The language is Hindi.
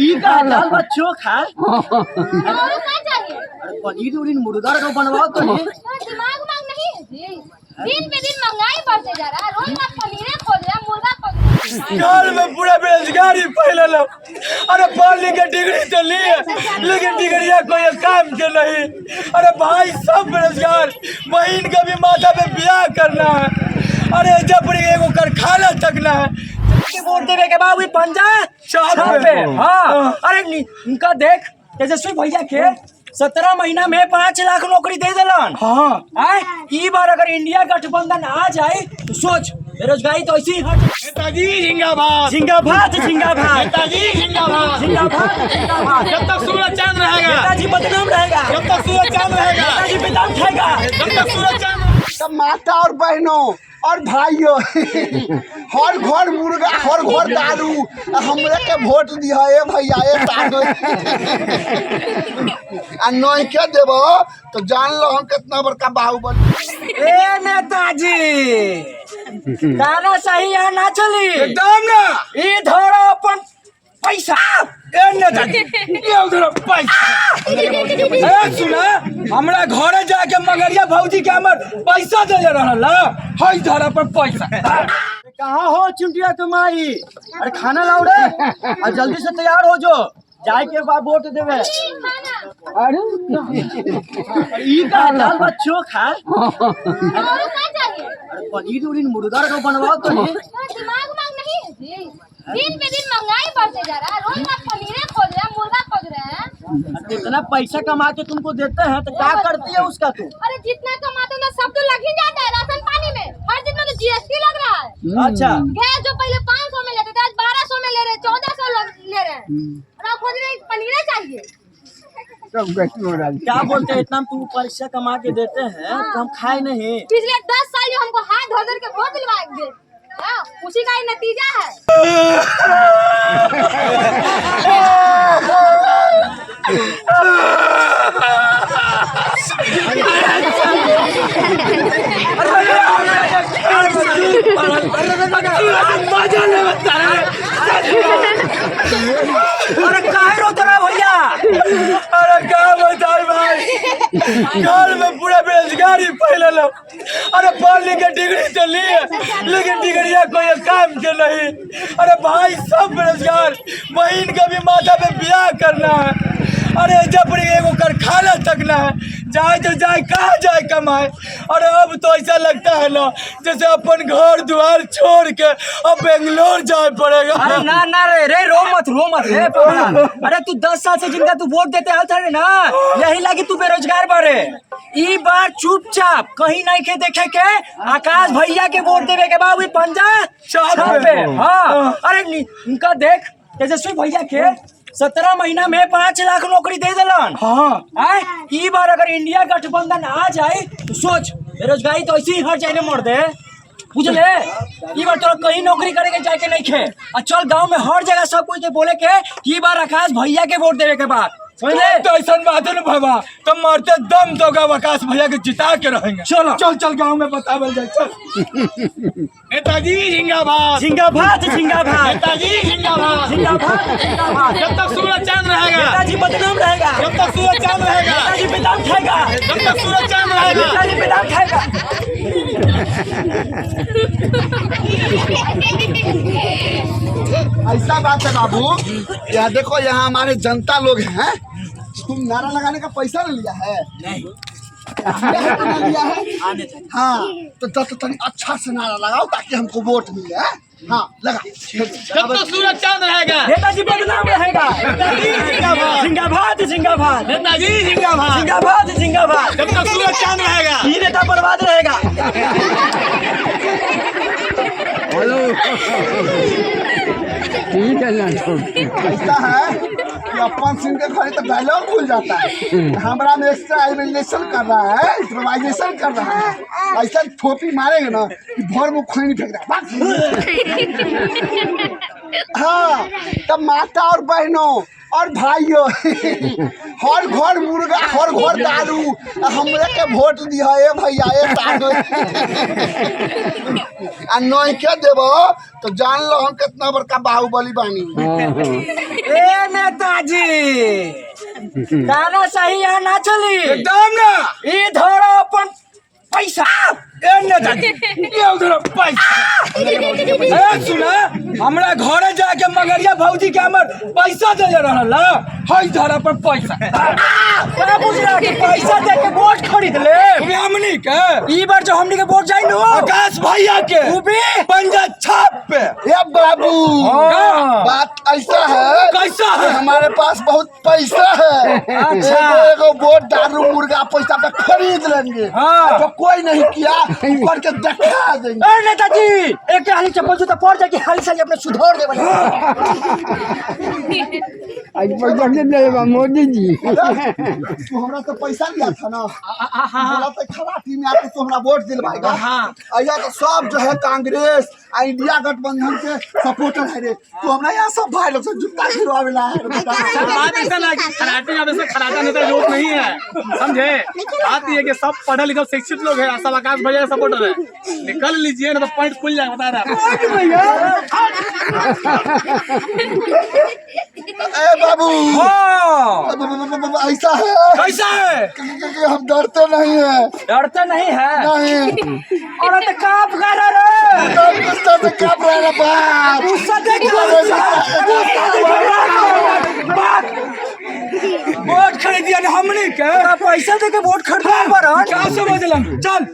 ई का दाल भात चोखा और क्या चाहिए? पनीर उरीन मुर्गा का बनवाओ तो नहीं। दिमाग नहीं है जी। दिन पे दिन महंगाई बढ़ते जा रहा है। रोज आप पनीर खोज रहे हैं, मुर्गा खोज रहे हैं। घर में पूरा बेरोजगारी फैल लो। अरे पढ़ लिख के डिग्री तो लिए लेकिन डिग्रिया कोई काम के नहीं। अरे भाई सब बेरोजगार। बहन का भी माथा पे ब्याह करना है। अरे जब एगो कारखाना तकना है। वोट देवे के बाद पंजा पे हाँ। अरे इनका देख तेजस्वी भैया के 17 महीना में 5 लाख नौकरी दे दिलन। हाँ ई बार अगर इंडिया गठबंधन आ जाए तो सोच बेरोजगारी तो ऐसी हट। नेताजी जिंदाबाद जिंदाबाद जिंदाबाद नेताजी जिंदाबाद जिंदाबाद जिंदाबाद। जब तक सूरज चांद रहेगा, नेताजी बदनाम रहेगा, जब तक सूरज चांद रहेगा, नेताजी बेदाम खाएगा, जब तक सूरज चांद। सब माता और बहनों और भाइयों हर घर मुर्गा हर घर दारू हमरे के वोट दिया है भैया ये साधु आ नहीं के देबो तो जान लो हम कितना बड़का बाहुबली। ए नेताजी गाना सही है ना चली एकदम ना। ई धरो अपन पैसा। ए नेताजी ये उधर पैसा। ए सुना हमरा घरे जाके मगरिया भौजी के हमर पैसा दे रहल हई धरा पर पैसा। कहाँ हो चिंटिया तुम्हारी? अरे खाना लाओ रे और जल्दी से तैयार हो जो जाए के बाद वोट देवे। अरे ई का दाल भात चोखा और क्या चाहिए? पनीर उरीन मुर्गा का बनवाओ तो नहीं। दिमाग नहीं है जी। दिन पे दिन महंगाई बढ़ते जा रहा है। रोज आप पनीर खोज रहे हैं, मुर्गा खोज रहे हैं। इतना पैसा कमा के तुमको देते हैं तो क्या करती है उसका तुम? अरे जितना कमाते हैं ना सब तो लग ही जाता है राशन पानी में। हर दिन में तो जीएसटी लग रहा है। अच्छा गैस जो पहले 500 में लेते थे आज 1200 में ले रहे, 1400 ले रहे हैं। और आप खोज रहे हैं पनीर चाहिए। क्या बोलते हैं इतना तुम पैसा कमा के देते हैं तो हम खाए नहीं। पिछले 10 साल जो हमको हाथ धो के वोट दिलवाएंगे, हाँ, उसी का ही नतीजा है। अरे काहे रोता रहा भैया? अरे क्या बताए भाई घर में पूरा बेरोजगारी फैल लो। अरे पढ़ लिख के डिग्री तो लिए लेकिन डिग्रिया कोई काम के नहीं। अरे भाई सब बेरोजगार। बहन का भी माथा पे ब्याह करना है। अरे जब एगो कारखाना तकना है। जाए तो जाए कहाँ जाए कमाए। अरे अब तो ऐसा लगता है ना जैसे अपन घर द्वार छोड़ के अब बेंगलोर जाए पड़ेगा। अरे ना रे रो मत रे पगला। अरे तू 10 साल से जिनका तू वोट देते आल था ना यही लगी तू बेरोजगार बारे। ई बार चुपचाप कहीं नहीं के देखे के आकाश भैया के वोट देवे के बाद पंजा पे हाँ। अरे इनका देख तेजस्वी भैया के 17 महीना में 5 लाख नौकरी दे दिलन। हाँ ई बार अगर इंडिया गठबंधन आ जाए तो सोच बेरोजगारी तो ऐसी ही हट जाए मर दे बुझले। ई बार तोरा कहीं नौकरी करे के जाए के नहीं खे। और चल गांव में हर जगह सब कोई के बोले के ई बार आकाश भैया के वोट देवे के बाद समझले। तो ऐसा बात है ना बाबा तो मरते दम तो आकाश भैया के जिता के रहेंगे। चलो चल गांव में बतावल जाए। चल नेताजी जिंदाबाद जिंदाबाद जिंदाबाद नेताजी जिंदाबाद जिंदाबाद जिंदाबाद। जब तक सूरज चांद रहेगा, नेताजी बदनाम रहेगा, जब तक सूरज चांद रहेगा, नेताजी बेदाम खाएगा, जब तक सूरज चांद रहेगा। नेताजी बेदाम खाएगा। ऐसा बात है बाबू। यहाँ देखो यहाँ हमारे जनता लोग हैं। तुम नारा लगाने का पैसा न लिया है? नहीं लिया है? हाँ तो तनी अच्छा से नारा लगाओ ताकि हमको वोट मिले। हाँ लगा। जब तक सूरज चांद रहेगा, नेताजी बदनाम रहेगा। जिंदाबाद जिंदाबाद नेताजी जिंदाबाद जिंदाबाद जिंदाबाद। जब तक सूरज चांद रहेगा। ये नेता बर्बाद रहेगा। ऐसा है कि अपन सिंह के खड़े तो डायलॉग भूल जाता है। हमारा में एक्स्ट्राइजेशन कर रहा है, इम्प्रोवाइजेशन कर रहा है। ऐसा थोपी मारेंगे ना कि भर में खोई नहीं फेंक रहा। हाँ तब माता और बहनों और भाइयों हर घर मुर्गा हर घर दारू हमरे के वोट दिया ए भैया ए साधु आ नहीं के देबो तो जान लो हम कितना बड़का बाहुबली बानी ए नेताजी गाना सही यहाँ ना चली एकदम ना ई धरो अपन पैसा ए नेताजी ये उधर पैसा ए सुना हमरा घरे जाके मगरिया भौजी के हमर पैसा दे रहल हई धरा पर पैसा क्या बुझ रहा कि पैसा दे के वोट खरीद ले हमनी के ई बार जो हमनी के वोट जाई नु आकाश भैया के तू भी पंजा छाप पे ए बाबू हाँ। बात ऐसा है कैसा कि है हमारे पास बहुत पैसा है अच्छा। एगो वोट दारू मुर्गा पैसा पे खरीद लेंगे हाँ। जो कोई नहीं किया करके दिखा देंगे ए नेताजी एक हाली चप्पल जूता पड़ जाए कि हाली साली अपने सुधार दे बने आज पैसा के देगा मोदी जी तू हमरा तो पैसा दिया था ना हमरा तो खराटी में आके तू हमरा वोट दिलवाएगा ऐसा तो सब जो है कांग्रेस आ इंडिया गठबंधन के सपोर्टर है रे तू हमरा यहाँ सब भाई लोग से जुत्ता गिरवावेला है बात ऐसा ना कि खराटे अब ऐसे खराटा नेता लोग नहीं है समझे बात ये है कि सब पढ़े लिखे शिक्षित लोग हैं सब आकाश भैया के सपोर्टर है निकल लीजिए ना तो पॉइंट खुल जाए बता रहा ए बाबू हाँ ऐसा है कैसा है कि हम डरते नहीं है डरते नहीं है नहीं और तो काप कर रे तो गुस्सा से कांप रहा है बाप गुस्सा देख वोट खरीदिया हमनी के पैसा दे के वोट खरीदना पर क्या समझ लम चल